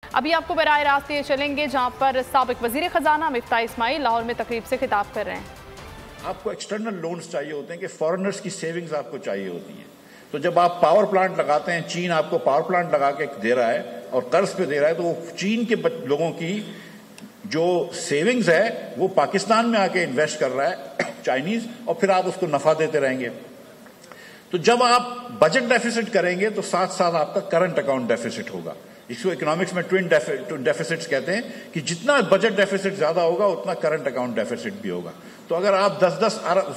अभी आपको बराह रास्त ये चलेंगे जहां पर साबिक वजीर खजाना मिफ्ताह इस्माइल लाहौर में तकरीब से खिताब कर रहे हैं। आपको एक्सटर्नल लोन्स चाहिए होते हैं कि फॉरेनर्स की सेविंग्स आपको चाहिए होती है। तो जब आप पावर प्लांट लगाते हैं, चीन आपको पावर प्लांट लगा के दे रहा है और कर्ज पे दे रहा है, तो वो चीन के लोगों की जो सेविंग्स है वो पाकिस्तान में आके इन्वेस्ट कर रहा है चाइनीज, और फिर आप उसको नफा देते रहेंगे। तो जब आप बजट डेफिसिट करेंगे तो साथ साथ आपका करंट अकाउंट डेफिसिट होगा। इसको इकोनॉमिक्स में ट्विन डेफिसिट्स कहते हैं कि जितना बजट डेफिसिट ज्यादा होगा उतना करंट अकाउंट डेफिसिट भी होगा। तो अगर आप 10-10 अरब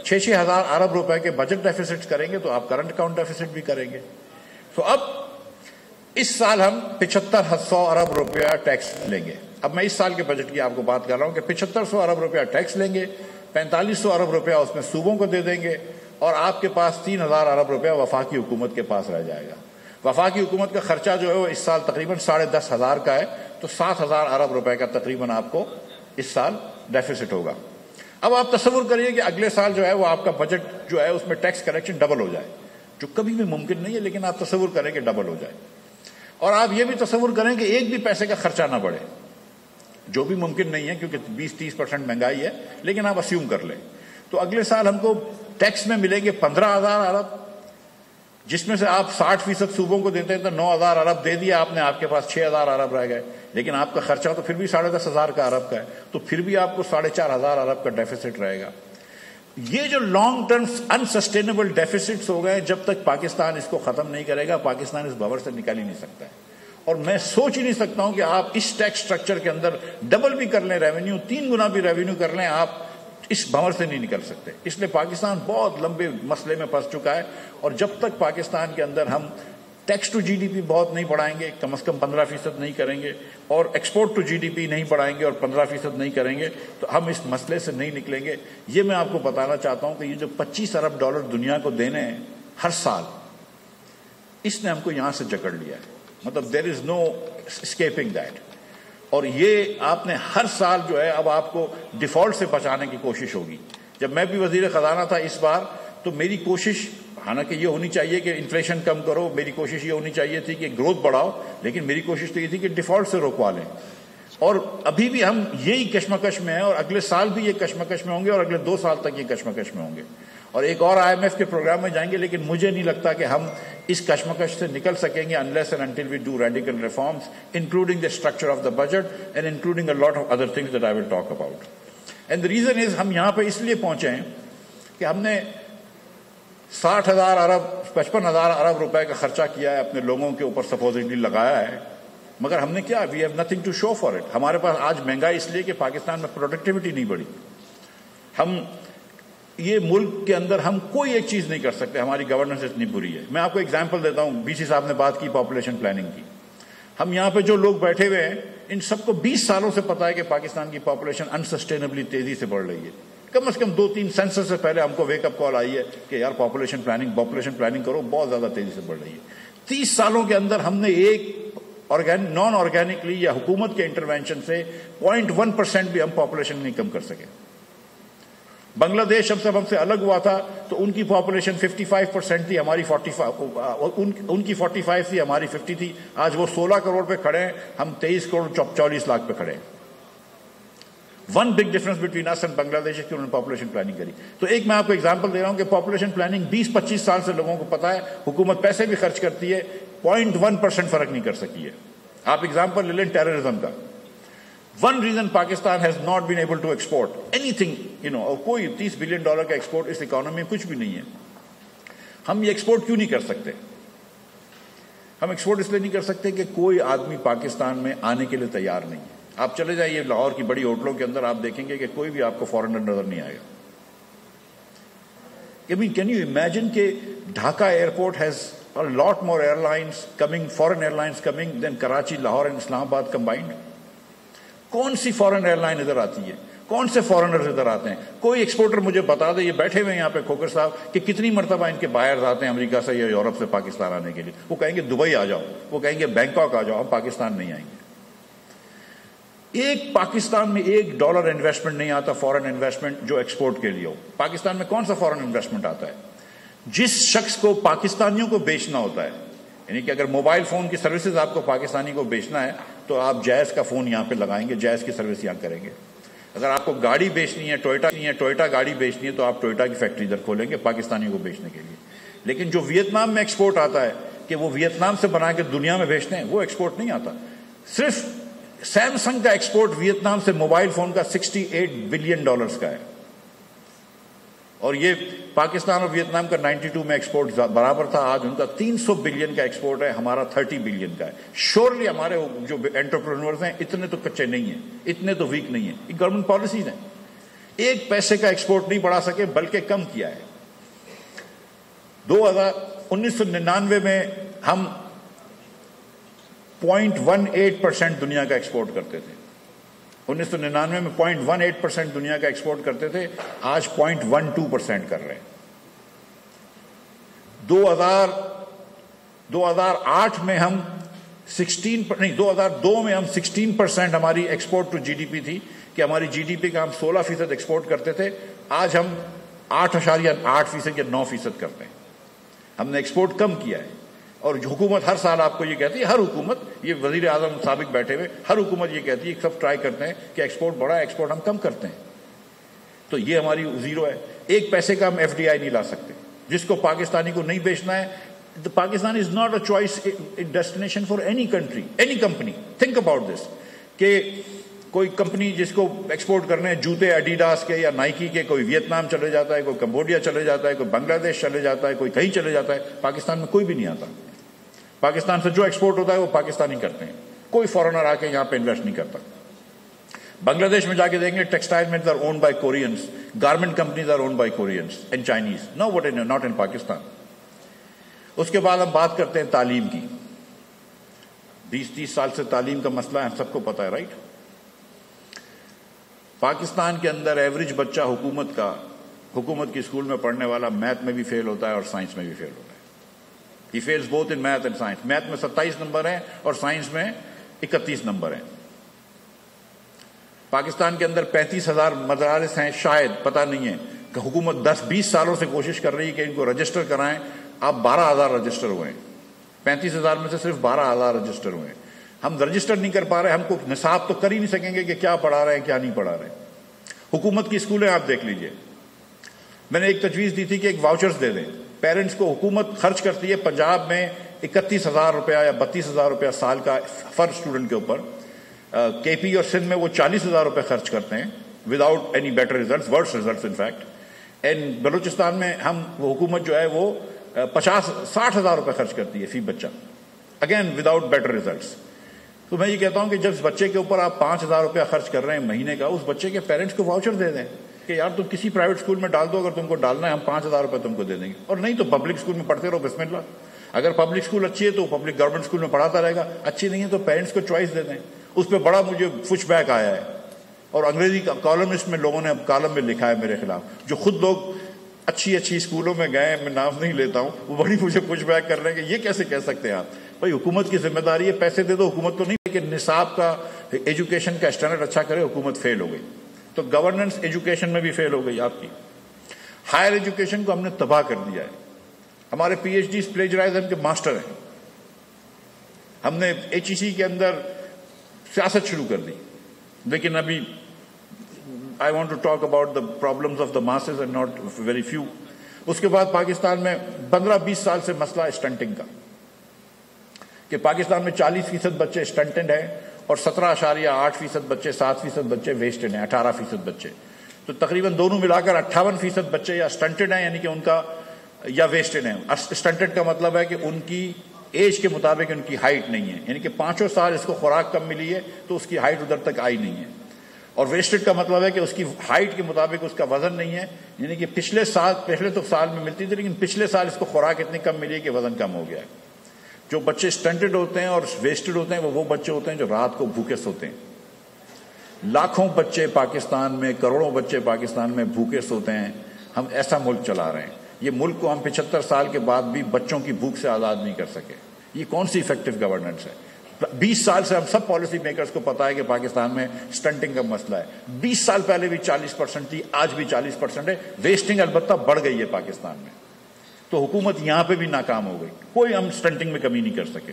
6-6 हजार अरब रुपए के बजट डेफिसिट करेंगे तो आप करंट अकाउंट डेफिसिट भी करेंगे। तो अब इस साल हम 7500 अरब रुपया टैक्स लेंगे। अब मैं इस साल के बजट की आपको बात कर रहा हूं कि 7500 अरब रुपया टैक्स लेंगे, 4500 अरब रुपया उसमें सूबों को दे देंगे और आपके पास 3000 अरब रुपया वफाकी हुकूमत के पास रह जाएगा। वफाकी हुकूमत का खर्चा जो है वो इस साल तकरीबन 10,500 का है, तो 7000 अरब रुपए का तकरीबन आपको इस साल डेफिसिट होगा। अब आप तस्वुर करिए कि अगले साल जो है वो आपका बजट जो है उसमें टैक्स कलेक्शन डबल हो जाए, जो कभी भी मुमकिन नहीं है, लेकिन आप तस्वुर करें कि डबल हो जाए। और आप ये भी तस्वुर करें कि एक भी पैसे का खर्चा ना बढ़े, जो भी मुमकिन नहीं है क्योंकि 20-30% महंगाई है, लेकिन आप अस्यूम कर लें। तो अगले साल हमको टैक्स में मिलेंगे 15,000 अरब, जिसमें से आप 60% सूबों को देते हैं तो 9,000 अरब दे दिया आपने, आपके पास 6,000 अरब रह गए, लेकिन आपका खर्चा तो फिर भी 10,500 का अरब का है, तो फिर भी आपको 4,500 अरब का डेफिसिट रहेगा। ये जो लॉन्ग टर्म अनसस्टेनेबल डेफिसिट्स हो गए, जब तक पाकिस्तान इसको खत्म नहीं करेगा पाकिस्तान इस भंवर से निकल ही नहीं सकता है। और मैं सोच ही नहीं सकता हूं कि आप इस टैक्स स्ट्रक्चर के अंदर डबल भी कर लें रेवेन्यू, 3 गुना भी रेवेन्यू कर लें, आप इस भंवर से नहीं निकल सकते। इसलिए पाकिस्तान बहुत लंबे मसले में फंस चुका है। और जब तक पाकिस्तान के अंदर हम टैक्स टू जीडीपी बहुत नहीं बढ़ाएंगे, कम से कम 15% नहीं करेंगे, और एक्सपोर्ट टू जीडीपी नहीं बढ़ाएंगे और 15% नहीं करेंगे, तो हम इस मसले से नहीं निकलेंगे। ये मैं आपको बताना चाहता हूं कि ये जो 25 अरब डॉलर दुनिया को देने हैं हर साल, इसने हमको यहां से जकड़ लिया है। मतलब there is no escaping that. और ये आपने हर साल जो है अब आपको डिफॉल्ट से बचाने की कोशिश होगी। जब मैं भी वजीर खजाना था इस बार, तो मेरी कोशिश हालांकि ये होनी चाहिए कि इन्फ्लेशन कम करो, मेरी कोशिश ये होनी चाहिए थी कि ग्रोथ बढ़ाओ, लेकिन मेरी कोशिश तो ये थी कि डिफॉल्ट से रोकवा लें। और अभी भी हम यही कश्मकश में हैं और अगले साल भी ये कश्मकश में होंगे और अगले 2 साल तक ये कश्मकश में होंगे और एक और IMF के प्रोग्राम में जाएंगे। लेकिन मुझे नहीं लगता कि हम इस कश्मकश से निकल सकेंगे unless and until we do radical reforms, including the structure of the budget and including a lot of other things that I will talk about. And the reason is, हम यहां पर इसलिए पहुंचे हैं कि हमने 60,000 अरब 55,000 अरब रुपए का खर्चा किया है, अपने लोगों के ऊपर सपोजिटली लगाया है, मगर हमने क्या, we have nothing to show for it. हमारे पास आज महंगाई इसलिए कि पाकिस्तान में प्रोडक्टिविटी नहीं बढ़ी। हम ये मुल्क के अंदर हम कोई एक चीज नहीं कर सकते, हमारी गवर्नेंस इतनी बुरी है। मैं आपको एग्जांपल देता हूं, BC साहब ने बात की पॉपुलेशन प्लानिंग की। हम यहां पे जो लोग बैठे हुए हैं, इन सबको 20 सालों से पता है कि पाकिस्तान की पॉपुलेशन अनसस्टेनेबली तेजी से बढ़ रही है। कम से कम 2-3 सेंसस से पहले हमको वेकअप कॉल आई है कि यार पॉपुलेशन प्लानिंग करो, बहुत ज्यादा तेजी से बढ़ रही है। 30 सालों के अंदर हमने एक नॉन ऑर्गेनिकली या हुकूमत के इंटरवेंशन से 0.1% भी हम पॉपुलेशन नहीं कम कर सके। बांग्लादेश जब हमसे अलग हुआ था तो उनकी पॉपुलेशन 55% थी, हमारी 45, उनकी 45 थी, हमारी 50 थी। आज वो 16 करोड़ पे खड़े हैं, हम 23 करोड़ 44 लाख पे खड़े हैं। One big difference between us and Bangladesh कि उन्होंने पॉपुलेशन प्लानिंग करी। तो एक मैं आपको एग्जांपल दे रहा हूं कि पॉपुलेशन प्लानिंग 20-25 साल से लोगों को पता है, हुकूमत पैसे भी खर्च करती है, 0.1% फर्क नहीं कर सकी है। आप एग्जांपल ले लें टेररिज्म का। One reason Pakistan has not been able to export anything, और कोई $30 बिलियन का एक्सपोर्ट इस इकोनॉमी में कुछ भी नहीं है। हम ये एक्सपोर्ट क्यों नहीं कर सकते? हम एक्सपोर्ट इसलिए नहीं कर सकते कि कोई आदमी पाकिस्तान में आने के लिए तैयार नहीं है। आप चले जाइए लाहौर की बड़ी होटलों के अंदर, आप देखेंगे कि कोई भी आपको फॉरेनर नजर नहीं आएगा। I mean, can you imagine कि Dhaka airport has a lot more airlines coming, foreign airlines coming than Karachi, Lahore and Islamabad combined? कौन सी फॉरेन एयरलाइन इधर आती है? कौन से फॉरेनर्स इधर आते हैं? कोई एक्सपोर्टर मुझे बता दे, ये बैठे हुए यहाँ पे खोकर साहब, कि कितनी मरतबा इनके बाहर आते हैं अमेरिका से या यूरोप से पाकिस्तान आने के लिए। वो कहेंगे दुबई आ जाओ, वो कहेंगे बैंकॉक आ जाओ, हम पाकिस्तान नहीं आएंगे। एक पाकिस्तान में $1 इन्वेस्टमेंट नहीं आता, फॉरेन इन्वेस्टमेंट जो एक्सपोर्ट के लिए हो। पाकिस्तान में कौन सा फॉरेन इन्वेस्टमेंट आता है? जिस शख्स को पाकिस्तानियों को बेचना होता है, यानी कि अगर मोबाइल फोन की सर्विसेज आपको पाकिस्तानी को बेचना है तो आप जैज़ का फोन यहाँ पे लगाएंगे, जैज़ की सर्विस यहाँ करेंगे। अगर आपको गाड़ी बेचनी है, टोयोटा गाड़ी बेचनी है, तो आप टोयोटा की फैक्ट्री इधर खोलेंगे पाकिस्तानी को बेचने के लिए। लेकिन जो वियतनाम में एक्सपोर्ट आता है कि वो वियतनाम से बना के दुनिया में भेजते हैं, वो एक्सपोर्ट नहीं आता। सिर्फ सैमसंग का एक्सपोर्ट वियतनाम से मोबाइल फोन का $68 बिलियन का है, और ये पाकिस्तान और वियतनाम का 92 में एक्सपोर्ट बराबर था। आज उनका 300 बिलियन का एक्सपोर्ट है, हमारा 30 बिलियन का है। श्योरली हमारे जो एंटरप्रेन्योर्स हैं इतने तो कच्चे नहीं हैं, इतने तो वीक नहीं है। ये गवर्नमेंट पॉलिसीज हैं। एक पैसे का एक्सपोर्ट नहीं बढ़ा सके बल्कि कम किया है। 1999 में हम 0.18% दुनिया का एक्सपोर्ट करते थे। 1999 में 0.18% दुनिया का एक्सपोर्ट करते थे, आज 0.12% कर रहे हैं। 2008 में हम 2002 में हम 16% हमारी एक्सपोर्ट टू जीडीपी थी, कि हमारी जीडीपी का हम 16% एक्सपोर्ट करते थे। आज हम 8.8% या 9% करते हैं। हमने एक्सपोर्ट कम किया है। और हुकूमत हर साल आपको ये कहती है, हर हुकूमत, ये वजीर आजम साबिक बैठे हुए, हर हुकूमत ये कहती है, सब ट्राई करते हैं कि एक्सपोर्ट बढ़ा, एक्सपोर्ट हम कम करते हैं। तो ये हमारी जीरो है। एक पैसे का हम एफडीआई नहीं ला सकते। जिसको पाकिस्तानी को नहीं बेचना है, the Pakistan is not a choice destination for any country, any company. Think about this, कि कोई कंपनी जिसको एक्सपोर्ट करने हैं जूते एडिडास के या नाइकी के, कोई वियतनाम चले जाता है, कोई कंबोडिया चले जाता है, कोई बांग्लादेश चले जाता है, कोई कहीं चले जाता है। पाकिस्तान में कोई भी नहीं आता। पाकिस्तान से जो एक्सपोर्ट होता है वो पाकिस्तानी करते हैं। कोई फॉरेनर आके यहां पे इन्वेस्ट नहीं करता। बांग्लादेश में जाके देंगे, textile mills are owned by Koreans, garment companies are owned by Koreans and Chinese, no what in not in Pakistan. उसके बाद हम बात करते हैं तालीम की। 20-30 साल से तालीम का मसला है, हम सबको पता है, राइट। पाकिस्तान के अंदर एवरेज बच्चा हुकूमत की स्कूल में पढ़ने वाला मैथ में भी फेल होता है और साइंस में भी फेल होता है। He fails both in math and science. Math में 27 नंबर हैं और साइंस में 31 नंबर हैं। पाकिस्तान के अंदर 35,000 मदारिस हैं, शायद, पता नहीं है। कि हुकूमत 10-20 सालों से कोशिश कर रही है कि इनको रजिस्टर कराएं। अब 12,000 रजिस्टर हुए हैं। 35,000 में से सिर्फ 12,000 रजिस्टर हुए हैं। हम रजिस्टर नहीं कर पा रहे। हमको निसाब तो कर ही नहीं सकेंगे कि क्या पढ़ा रहे हैं, क्या नहीं पढ़ा रहे। हुकूमत की स्कूलें आप देख लीजिए। मैंने एक तजवीज दी थी कि एक वाउचर्स दे दें पेरेंट्स को। हुकूमत खर्च करती है पंजाब में 31,000 रुपया या 32,000 रुपया साल का फर स्टूडेंट के ऊपर। केपी और सिंध में वो 40,000 रुपये खर्च करते हैं without any better result, worse result in fact. And Balochistan में वो हुकूमत जो है वो 50-60,000 रुपये खर्च करती है फी बच्चा, अगेन विदाउट बेटर रिजल्ट। तो मैं ये कहता हूं कि जब पच्चे के ऊपर आप 5,000 रुपया खर्च कर रहे हैं महीने का, उस बच्चे के पेरेंट्स को वाउचर दे दें कि यार तुम किसी प्राइवेट स्कूल में डाल दो, अगर तुमको डालना है हम 5,000 रुपये तुमको दे देंगे। और नहीं तो पब्लिक स्कूल में पढ़ते रहो, बिस्मिल्लाह। अगर पब्लिक स्कूल अच्छी है तो पब्लिक गवर्नमेंट स्कूल में पढ़ाता रहेगा, अच्छी नहीं है तो पेरेंट्स को चॉइस दे दें। उस पर बड़ा मुझे पुशबैक आया है, और अंग्रेजी कॉलमिस्ट में लोगों ने कॉलम में लिखा है मेरे खिलाफ, जो खुद लोग अच्छी स्कूलों में गए, मैं नाम नहीं लेता हूं, वो बड़ी मुझे पुशबैक कर रहे हैं कि ये कैसे कह सकते हैं आप। भाई हुकूमत की जिम्मेदारी है, पैसे दे दो, हुकूमत तो नहीं, लेकिन निसाब का, एजुकेशन का स्टैंडर्ड अच्छा करे। हुकूमत फेल हो गई तो गवर्नेंस एजुकेशन में भी फेल हो गई आपकी। हायर एजुकेशन को हमने तबाह कर दिया है। हमारे पीएचडी प्लेजराइज्म के मास्टर हैं। हमने एचईसी के अंदर सियासत शुरू कर दी, लेकिन अभी I want to talk about the problems of the masses and not very few. उसके बाद पाकिस्तान में 15-20 साल से मसला स्टंटिंग का, कि पाकिस्तान में 40% बच्चे स्टंटेड हैं और 17.8% बच्चे, 7% बच्चे वेस्टेड हैं, 18% बच्चे। तो तकरीबन दोनों मिलाकर 58% बच्चे या स्टंटेड हैं, यानी कि उनका, या वेस्टेड हैं। स्टंटेड का मतलब है कि उनकी एज के मुताबिक उनकी हाइट नहीं है, यानी कि 5 साल इसको खुराक कम मिली है तो उसकी हाइट उधर तक आई नहीं है। और वेस्टेड का मतलब है कि उसकी हाइट के मुताबिक उसका वजन नहीं है, यानी कि पहले तो साल में मिलती थी, लेकिन पिछले साल इसको खुराक इतनी कम मिली है कि वजन कम हो गया है। जो बच्चे स्टंटेड होते हैं और वेस्टेड होते हैं वो बच्चे होते हैं जो रात को भूखे सोते हैं। लाखों बच्चे पाकिस्तान में, करोड़ों बच्चे पाकिस्तान में भूखे सोते हैं। हम ऐसा मुल्क चला रहे हैं। ये मुल्क को हम 75 साल के बाद भी बच्चों की भूख से आजाद नहीं कर सके। ये कौन सी इफेक्टिव गवर्नेंस है? 20 साल से हम सब पॉलिसी मेकर्स को पता है कि पाकिस्तान में स्टंटिंग का मसला है। 20 साल पहले भी 40% थी, आज भी 40% है। वेस्टिंग अलबत्ता बढ़ गई है पाकिस्तान में। तो हुकूमत यहां पे भी नाकाम हो गई। कोई हम स्टंटिंग में कमी नहीं कर सके।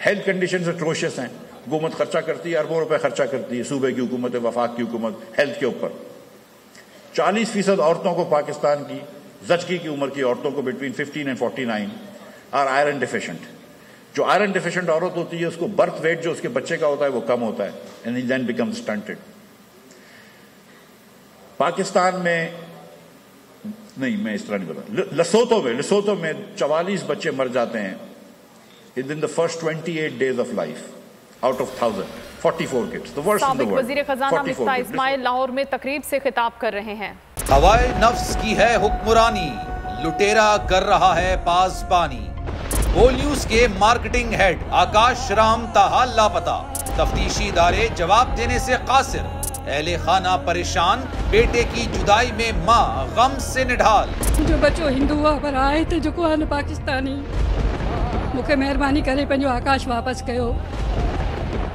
हेल्थ कंडीशन एट्रोशियस हैं। हुकूमत खर्चा करती है, अरबों रुपए खर्चा करती है, सूबे की हुकूमत, वफाक की हुकूमत हेल्थ के ऊपर। 40% औरतों को पाकिस्तान की ज़चगी की उम्र की औरतों को between 15 and 49 are iron deficient. जो आयरन डिफिशिएंट औरत होती है उसको बर्थ वेट जो उसके बच्चे का होता है वो कम होता है, and he then becomes stunted. Pakistan में नहीं, मैं इस तरह नहीं बता, लसोतो में 44 बच्चे मर जाते हैं in the first 28 days of life out of 1000, 44 kids, the worst in the world। वजीर खजाना मिफ्ताह इस्माइल लाहौर में तकरीब से खिताब कर रहे हैं। हवाए नफ्स की है हुक्मरानी, लुटेरा कर रहा है पासबानी। बोल न्यूज के मार्केटिंग हेड आकाश राम ताहा लापता, तफ्तीशी इदारे जवाब देने से कासिर। अहले खाना परेशान, बेटे की जुदाई में माँ गम से निढाल। जो बच्चो हिंदू पर आए थे जो को पाकिस्तानी, मुझे मेहरबानी करे पंहिंजो आकाश वापस कयो।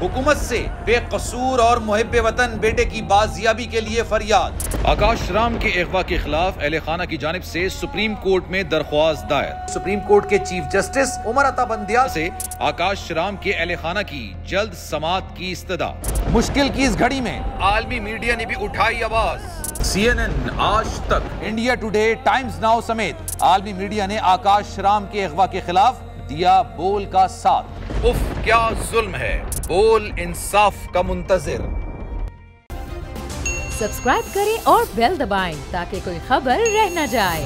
हुकूमत से बेकसूर और मुहिब्बे वतन बेटे की बाजियाबी के लिए फरियाद। आकाश राम के अगवा के खिलाफ अहले खाना की जानिब से सुप्रीम कोर्ट में दरख्वास्त दायर। सुप्रीम कोर्ट के चीफ जस्टिस उमर अता बंदियाल से आकाश राम के अहले खाना की जल्द समाअत की इस्तदा। मुश्किल की इस घड़ी में आलमी मीडिया ने भी उठाई आवाज। CNN, आज तक, इंडिया टुडे, टाइम्स नाउ समेत आलमी मीडिया ने आकाश राम के अगवा के खिलाफ दिया बोल का साथ। उफ क्या जुल्म है, बोल इंसाफ का मुंतजिर। सब्सक्राइब करें और बेल दबाएं ताकि कोई खबर रह न जाए।